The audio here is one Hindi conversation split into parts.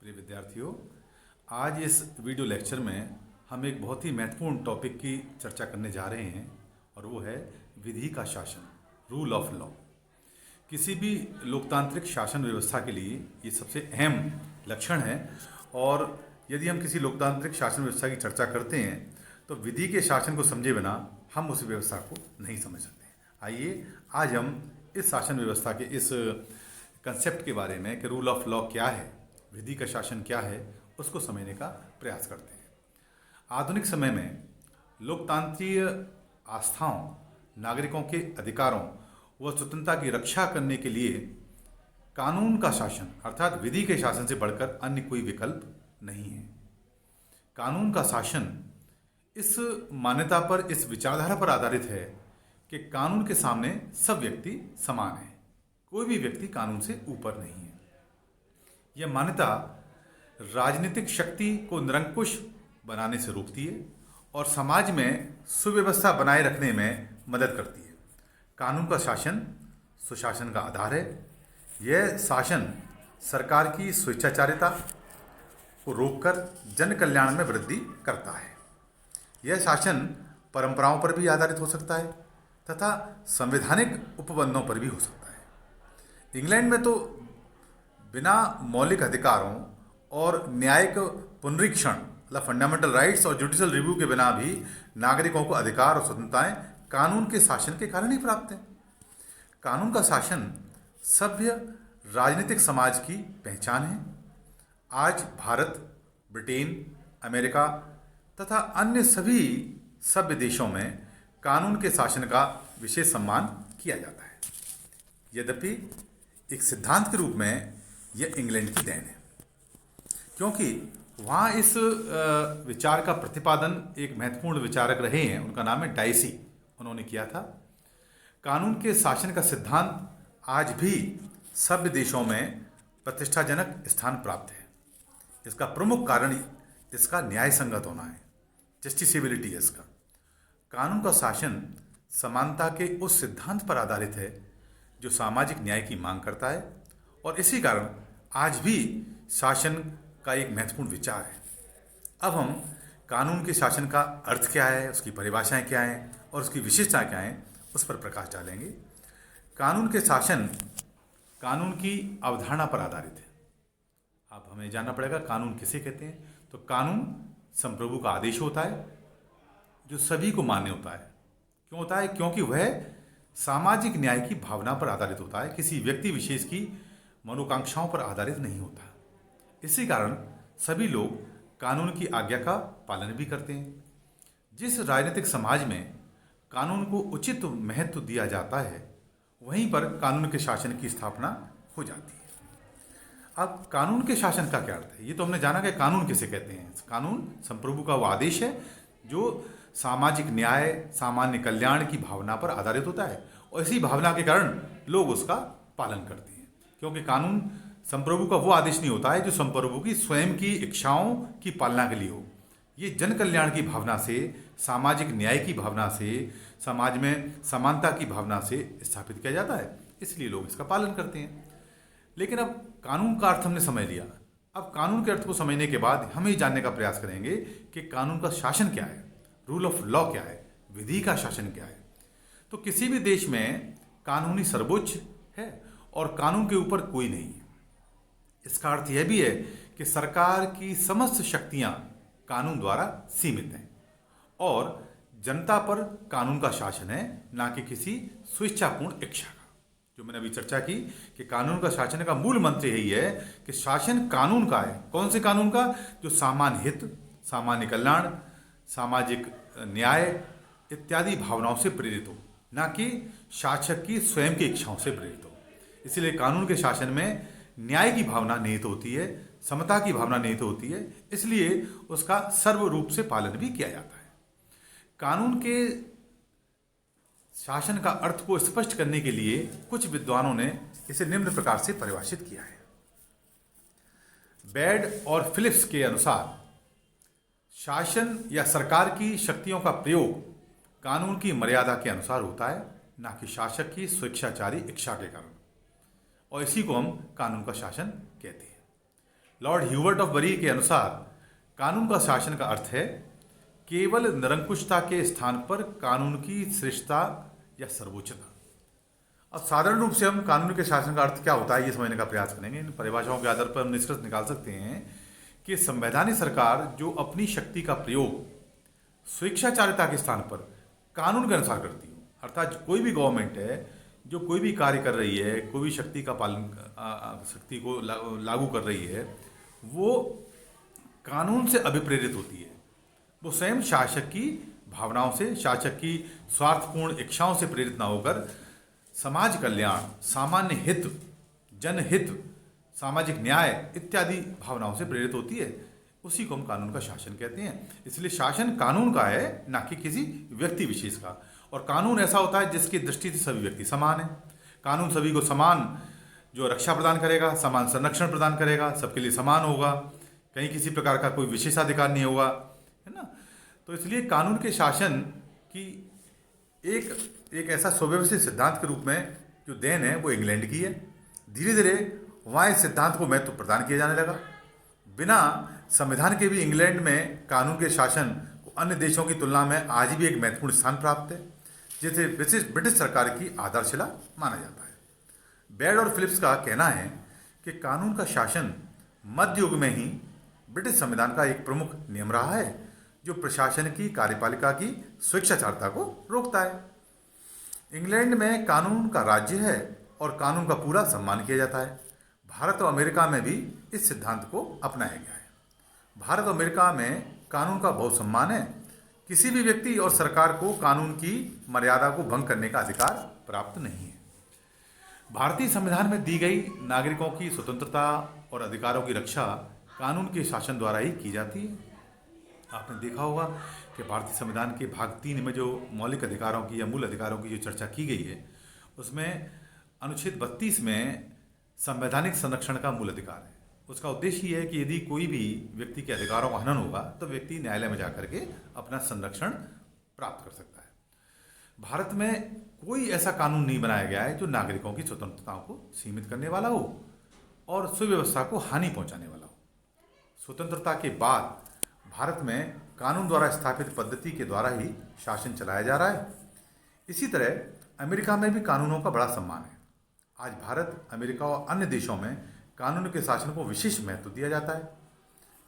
प्रिय विद्यार्थियों, आज इस वीडियो लेक्चर में हम एक बहुत ही महत्वपूर्ण टॉपिक की चर्चा करने जा रहे हैं और वो है विधि का शासन, रूल ऑफ लॉ। किसी भी लोकतांत्रिक शासन व्यवस्था के लिए ये सबसे अहम लक्षण है और यदि हम किसी लोकतांत्रिक शासन व्यवस्था की चर्चा करते हैं तो विधि के शासन को समझे बिना हम उस व्यवस्था को नहीं समझ सकते। आइए आज हम इस शासन व्यवस्था के इस कंसेप्ट के बारे में कि रूल ऑफ लॉ क्या है, विधि का शासन क्या है, उसको समझने का प्रयास करते हैं। आधुनिक समय में लोकतांत्रिक आस्थाओं, नागरिकों के अधिकारों व स्वतंत्रता की रक्षा करने के लिए कानून का शासन अर्थात विधि के शासन से बढ़कर अन्य कोई विकल्प नहीं है। कानून का शासन इस मान्यता पर, इस विचारधारा पर आधारित है कि कानून के सामने सब व्यक्ति समान हैं, कोई भी व्यक्ति कानून से ऊपर नहीं है। यह मान्यता राजनीतिक शक्ति को निरंकुश बनाने से रोकती है और समाज में सुव्यवस्था बनाए रखने में मदद करती है। कानून का शासन सुशासन का आधार है। यह शासन सरकार की स्वेच्छाचारिता को रोककर जन कल्याण में वृद्धि करता है। यह शासन परंपराओं पर भी आधारित हो सकता है तथा संवैधानिक उपबंधों पर भी हो सकता है। इंग्लैंड में तो बिना मौलिक अधिकारों और न्यायिक पुनरीक्षण मतलब फंडामेंटल राइट्स और जुडिशियल रिव्यू के बिना भी नागरिकों को अधिकार और स्वतंत्रताएं कानून के शासन के कारण ही प्राप्त हैं। कानून का शासन सभ्य राजनीतिक समाज की पहचान है। आज भारत, ब्रिटेन, अमेरिका तथा अन्य सभी सभ्य देशों में कानून के शासन का विशेष सम्मान किया जाता है। यद्यपि एक सिद्धांत के रूप में यह इंग्लैंड की देन है, क्योंकि वहाँ इस विचार का प्रतिपादन एक महत्वपूर्ण विचारक रहे हैं, उनका नाम है डाइसी, उन्होंने किया था। कानून के शासन का सिद्धांत आज भी सभ्य देशों में प्रतिष्ठाजनक स्थान प्राप्त है। इसका प्रमुख कारण इसका न्याय संगत होना है, जस्टिसेबिलिटी है इसका। कानून का शासन समानता के उस सिद्धांत पर आधारित है जो सामाजिक न्याय की मांग करता है और इसी कारण आज भी शासन का एक महत्वपूर्ण विचार है। अब हम कानून के शासन का अर्थ क्या है, उसकी परिभाषाएं क्या हैं और उसकी विशेषताएं क्या हैं, उस पर प्रकाश डालेंगे। कानून के शासन कानून की अवधारणा पर आधारित है। अब हमें जानना पड़ेगा कानून किसे कहते हैं। तो कानून संप्रभु का आदेश होता है जो सभी को मान्य होता है। क्यों होता है? क्योंकि वह सामाजिक न्याय की भावना पर आधारित होता है, किसी व्यक्ति विशेष की मनोकांक्षाओं पर आधारित नहीं होता। इसी कारण सभी लोग कानून की आज्ञा का पालन भी करते हैं। जिस राजनीतिक समाज में कानून को उचित महत्व दिया जाता है वहीं पर कानून के शासन की स्थापना हो जाती है। अब कानून के शासन का क्या अर्थ है? ये तो हमने जाना कि कानून किसे कहते हैं। कानून संप्रभु का वो आदेश है जो सामाजिक न्याय, सामान्य कल्याण की भावना पर आधारित होता है और इसी भावना के कारण लोग उसका पालन करते हैं। क्योंकि कानून संप्रभु का वो आदेश नहीं होता है जो संप्रभु की स्वयं की इच्छाओं की पालना के लिए हो। ये जन कल्याण की भावना से, सामाजिक न्याय की भावना से, समाज में समानता की भावना से स्थापित किया जाता है, इसलिए लोग इसका पालन करते हैं। लेकिन अब कानून का अर्थ हमने समझ लिया। अब कानून के अर्थ को समझने के बाद हम ये जानने का प्रयास करेंगे कि कानून का शासन क्या है, रूल ऑफ लॉ क्या है, विधि का शासन क्या है। तो किसी भी देश में कानूनी सर्वोच्च है और कानून के ऊपर कोई नहीं है। इसका अर्थ यह भी है कि सरकार की समस्त शक्तियां कानून द्वारा सीमित हैं और जनता पर कानून का शासन है, ना कि किसी स्वेच्छापूर्ण इच्छा का। जो मैंने अभी चर्चा की कि कानून का शासन का मूल मंत्र यही है कि शासन कानून का है। कौन से कानून का? जो सामान्य हित, सामान्य कल्याण, सामाजिक न्याय इत्यादि भावनाओं से प्रेरित हो, ना कि शासक की स्वयं की इच्छाओं से प्रेरित हो। इसलिए कानून के शासन में न्याय की भावना निहित होती है, समता की भावना निहित होती है, इसलिए उसका सर्व रूप से पालन भी किया जाता है। कानून के शासन का अर्थ को स्पष्ट करने के लिए कुछ विद्वानों ने इसे निम्न प्रकार से परिभाषित किया है। बेड और फिलिप्स के अनुसार शासन या सरकार की शक्तियों का प्रयोग कानून की मर्यादा के अनुसार होता है, ना कि शासक की स्वेच्छाचारी इच्छा के कारण, और इसी को हम कानून का शासन कहते हैं। लॉर्ड ह्यूबर्ट ऑफ बरी के अनुसार कानून का शासन का अर्थ है केवल निरंकुशता के स्थान पर कानून की श्रेष्ठता या सर्वोच्चता। अब साधारण रूप से हम कानून के शासन का अर्थ क्या होता है ये समझने का प्रयास करेंगे। इन परिभाषाओं के आधार पर हम निष्कर्ष निकाल सकते हैं कि संवैधानिक सरकार जो अपनी शक्ति का प्रयोग स्वेच्छाचारिता के स्थान पर कानून के अनुसार करती हो, अर्थात कोई भी गवर्नमेंट है जो कोई भी कार्य कर रही है, कोई भी शक्ति का पालन शक्ति को लागू कर रही है, वो कानून से अभिप्रेरित होती है। वो स्वयं शासक की भावनाओं से, शासक की स्वार्थपूर्ण इच्छाओं से प्रेरित ना होकर समाज कल्याण, सामान्य हित, जनहित, सामाजिक न्याय इत्यादि भावनाओं से प्रेरित होती है। उसी को हम कानून का शासन कहते हैं। इसलिए शासन कानून का है, ना कि किसी व्यक्ति विशेष का। और कानून ऐसा होता है जिसकी दृष्टि से सभी व्यक्ति समान हैं। कानून सभी को समान जो रक्षा प्रदान करेगा, समान संरक्षण प्रदान करेगा, सबके लिए समान होगा, कहीं किसी प्रकार का कोई विशेषाधिकार नहीं होगा, है ना। तो इसलिए कानून के शासन की एक ऐसा सुव्यवस्थित सिद्धांत के रूप में जो देन है वो इंग्लैंड की है। धीरे धीरे वहाँ इस सिद्धांत को महत्व प्रदान किया जाने लगा। बिना संविधान के भी इंग्लैंड में कानून के शासन को अन्य देशों की तुलना में आज भी एक महत्वपूर्ण स्थान प्राप्त है, जिसे ब्रिटिश सरकार की आधारशिला माना जाता है। बेड और फिलिप्स का कहना है कि कानून का शासन मध्य युग में ही ब्रिटिश संविधान का एक प्रमुख नियम रहा है, जो प्रशासन की कार्यपालिका की स्वेच्छाचारिता को रोकता है। इंग्लैंड में कानून का राज्य है और कानून का पूरा सम्मान किया जाता है। भारत और अमेरिका में भी इस सिद्धांत को अपनाया गया है। भारत और अमेरिका में कानून का बहुत सम्मान है। किसी भी व्यक्ति और सरकार को कानून की मर्यादा को भंग करने का अधिकार प्राप्त नहीं है। भारतीय संविधान में दी गई नागरिकों की स्वतंत्रता और अधिकारों की रक्षा कानून के शासन द्वारा ही की जाती है। आपने देखा होगा कि भारतीय संविधान के भाग 3 में जो मौलिक अधिकारों की या मूल अधिकारों की जो चर्चा की गई है, उसमें अनुच्छेद 32 में संवैधानिक संरक्षण का मूल अधिकार है। उसका उद्देश्य ये है कि यदि कोई भी व्यक्ति के अधिकारों का हनन होगा तो व्यक्ति न्यायालय में जाकर के अपना संरक्षण प्राप्त कर सकता है। भारत में कोई ऐसा कानून नहीं बनाया गया है जो नागरिकों की स्वतंत्रताओं को सीमित करने वाला हो और सुव्यवस्था को हानि पहुंचाने वाला हो। स्वतंत्रता के बाद भारत में कानून द्वारा स्थापित पद्धति के द्वारा ही शासन चलाया जा रहा है। इसी तरह अमेरिका में भी कानूनों का बड़ा सम्मान है। आज भारत, अमेरिका और अन्य देशों में कानून के शासन को विशेष महत्व दिया जाता है।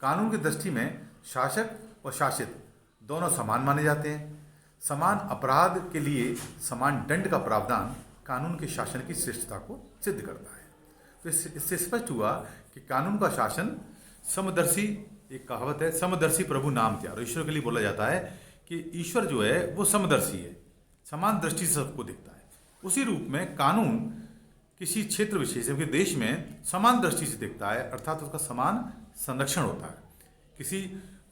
कानून की दृष्टि में शासक और शासित दोनों समान माने जाते हैं। समान अपराध के लिए समान दंड का प्रावधान कानून के शासन की श्रेष्ठता को सिद्ध करता है। तो इससे स्पष्ट हुआ कि कानून का शासन समदर्शी, एक कहावत है, समदर्शी प्रभु नाम त्याग। ईश्वर के लिए बोला जाता है कि ईश्वर जो है वो समदर्शी है, समान दृष्टि से सबको देखता है। उसी रूप में कानून किसी क्षेत्र विशेष के देश में समान दृष्टि से देखता है, अर्थात उसका समान संरक्षण होता है। किसी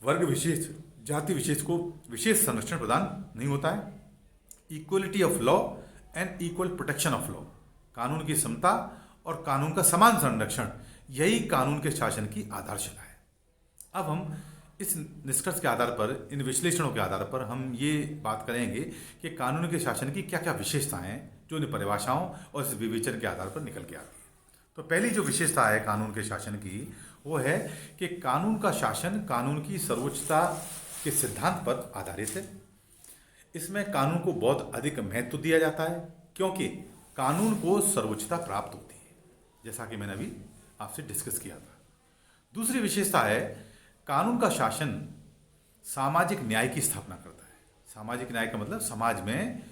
वर्ग विशेष, जाति विशेष को विशेष संरक्षण प्रदान नहीं होता है। Equality of law and equal protection of law, कानून की समता और कानून का समान संरक्षण, यही कानून के शासन की आधारशिला है। अब हम इस निष्कर्ष के आधार पर, इन विश्लेषणों के आधार पर हम ये बात करेंगे कि कानून के शासन की क्या क्या विशेषताएं हैं जो इन परिभाषाओं और इस विवेचन के आधार पर निकल के आती है। तो पहली जो विशेषता है कानून के शासन की, वो है कि कानून का शासन कानून की सर्वोच्चता के सिद्धांत पर आधारित है। इसमें कानून को बहुत अधिक महत्व दिया जाता है क्योंकि कानून को सर्वोच्चता प्राप्त होती है, जैसा कि मैंने अभी आपसे डिस्कस किया था। दूसरी विशेषता है कानून का शासन सामाजिक न्याय की स्थापना करता है। सामाजिक न्याय का मतलब समाज में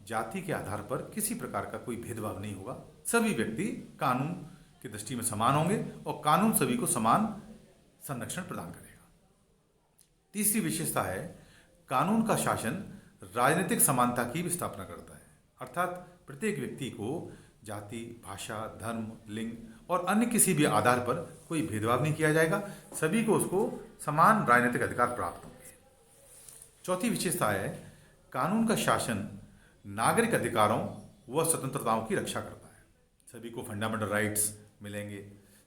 जाति के आधार पर किसी प्रकार का कोई भेदभाव नहीं होगा। सभी व्यक्ति कानून की दृष्टि में समान होंगे और कानून सभी को समान संरक्षण प्रदान करेगा। तीसरी विशेषता है कानून का शासन राजनीतिक समानता की भी स्थापना करता है, अर्थात प्रत्येक व्यक्ति को जाति, भाषा, धर्म, लिंग और अन्य किसी भी आधार पर कोई भेदभाव नहीं किया जाएगा। सभी को उसको समान राजनीतिक अधिकार प्राप्त होंगे। चौथी विशेषता है कानून का शासन नागरिक अधिकारों व स्वतंत्रताओं की रक्षा करता है। सभी को फंडामेंटल राइट्स मिलेंगे,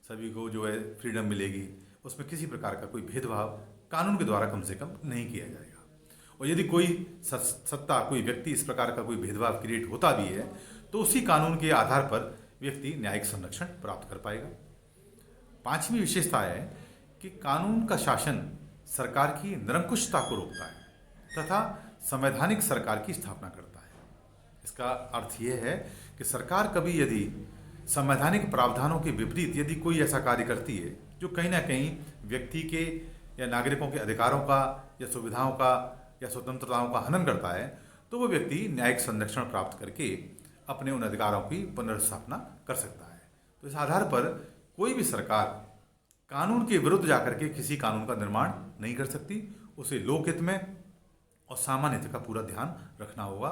सभी को जो है फ्रीडम मिलेगी, उसमें किसी प्रकार का कोई भेदभाव कानून के द्वारा कम से कम नहीं किया जाएगा। और यदि कोई सत्ता, कोई व्यक्ति इस प्रकार का कोई भेदभाव क्रिएट होता भी है तो उसी कानून के आधार पर व्यक्ति न्यायिक संरक्षण प्राप्त कर पाएगा। पांचवी विशेषता है कि कानून का शासन सरकार की निरंकुशता को रोकता है तथा संवैधानिक सरकार की स्थापना करता है। इसका अर्थ यह है कि सरकार कभी यदि संवैधानिक प्रावधानों के विपरीत यदि कोई ऐसा कार्य करती है जो कहीं ना कहीं व्यक्ति के या नागरिकों के अधिकारों का या सुविधाओं का या स्वतंत्रताओं का हनन करता है, तो वो व्यक्ति न्यायिक संरक्षण प्राप्त करके अपने उन अधिकारों की पुनर्स्थापना कर सकता है। तो इस आधार पर कोई भी सरकार कानून के विरुद्ध जाकर के किसी कानून का निर्माण नहीं कर सकती। उसे लोकहित में और सामान्य हित का पूरा ध्यान रखना होगा।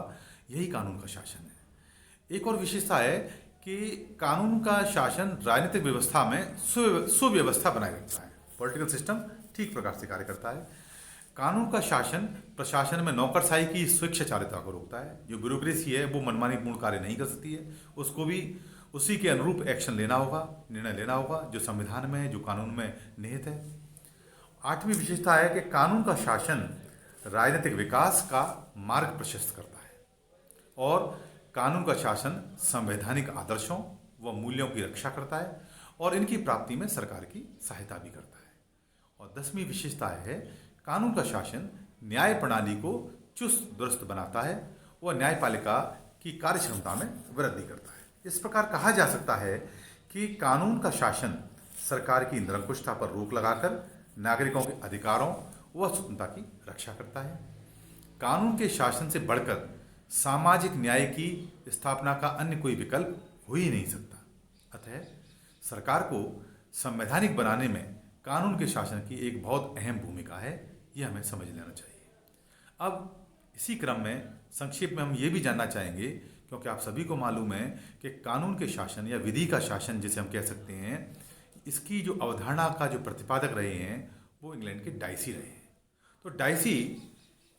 यही कानून का शासन है। एक और विशेषता है कि कानून का शासन राजनीतिक व्यवस्था में सुव्यवस्था बनाए रखता है। पॉलिटिकल सिस्टम ठीक प्रकार से कार्य करता है। कानून का शासन प्रशासन में नौकरशाही की स्वेच्छाचारिता को रोकता है। जो ब्यूरोक्रेसी है वो मनमानी पूर्ण कार्य नहीं कर सकती है। उसको भी उसी के अनुरूप एक्शन लेना होगा, निर्णय लेना होगा जो संविधान में, जो कानून में निहित है। 8वीं विशेषता है कि कानून का शासन राजनीतिक विकास का मार्ग प्रशस्त करता है और कानून का शासन संवैधानिक आदर्शों व मूल्यों की रक्षा करता है और इनकी प्राप्ति में सरकार की सहायता भी करता है। और 10वीं विशेषता है कानून का शासन न्याय प्रणाली को चुस्त दुरुस्त बनाता है और न्यायपालिका की कार्यक्षमता में वृद्धि करता है। इस प्रकार कहा जा सकता है कि कानून का शासन सरकार की निरंकुशता पर रोक लगाकर नागरिकों के अधिकारों व स्वतंत्रता की रक्षा करता है। कानून के शासन से बढ़कर सामाजिक न्याय की स्थापना का अन्य कोई विकल्प हो ही नहीं सकता। अतः सरकार को संवैधानिक बनाने में कानून के शासन की एक बहुत अहम भूमिका है। यह हमें समझ लेना चाहिए। अब इसी क्रम में संक्षेप में हम ये भी जानना चाहेंगे, क्योंकि आप सभी को मालूम है कि कानून के शासन या विधि का शासन जिसे हम कह सकते हैं, इसकी जो अवधारणा का जो प्रतिपादक रहे हैं वो इंग्लैंड के डाइसी रहे हैं। तो डाइसी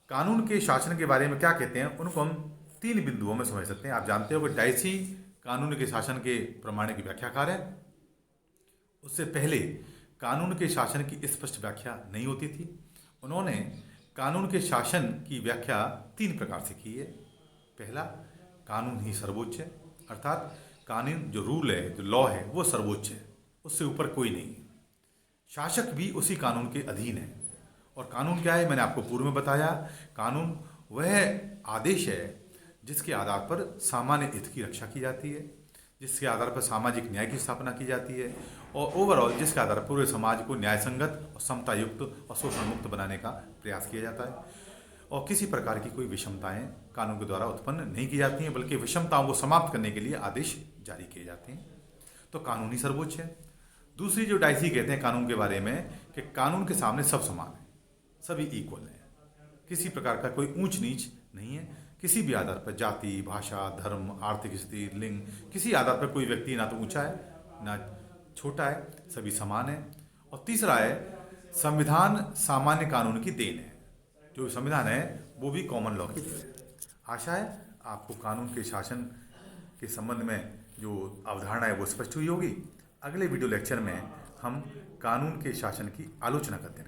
कानून के शासन के बारे में क्या कहते हैं उनको हम 3 बिंदुओं में समझ सकते हैं। आप जानते हो कि डाइसी कानून के शासन के प्रमाण की व्याख्याकार है। उससे पहले कानून के शासन की स्पष्ट व्याख्या नहीं होती थी। उन्होंने कानून के शासन की व्याख्या 3 प्रकार से की है। पहला, कानून ही सर्वोच्च है, अर्थात कानून जो रूल है, जो लॉ है, वो सर्वोच्च है, उससे ऊपर कोई नहीं। शासक भी उसी कानून के अधीन है। और कानून क्या है, मैंने आपको पूर्व में बताया। कानून वह आदेश है जिसके आधार पर सामान्य हित की रक्षा की जाती है, जिसके आधार पर सामाजिक न्याय की स्थापना की जाती है और ओवरऑल जिसके आधार पर पूरे समाज को न्याय संगत और समता युक्त और शोषण मुक्त बनाने का प्रयास किया जाता है। और किसी प्रकार की कोई विषमताएं कानून के द्वारा उत्पन्न नहीं की जाती हैं, बल्कि विषमताओं को समाप्त करने के लिए आदेश जारी किए जाते हैं। तो कानून ही सर्वोच्च है। दूसरी जो डाइसी कहते हैं कानून के बारे में कि कानून के सामने सब समान है, सभी इक्वल हैं, किसी प्रकार का कोई ऊंच नीच नहीं है। किसी भी आधार पर, जाति, भाषा, धर्म, आर्थिक स्थिति, लिंग, किसी आधार पर कोई व्यक्ति ना तो ऊंचा है ना छोटा है, सभी समान है। और तीसरा है संविधान सामान्य कानून की देन है। जो संविधान है वो भी कॉमन लॉ की देन है। आशा है आपको कानून के शासन के संबंध में जो अवधारणा है वो स्पष्ट हुई होगी। अगले वीडियो लेक्चर में हम कानून के शासन की आलोचना करते हैं।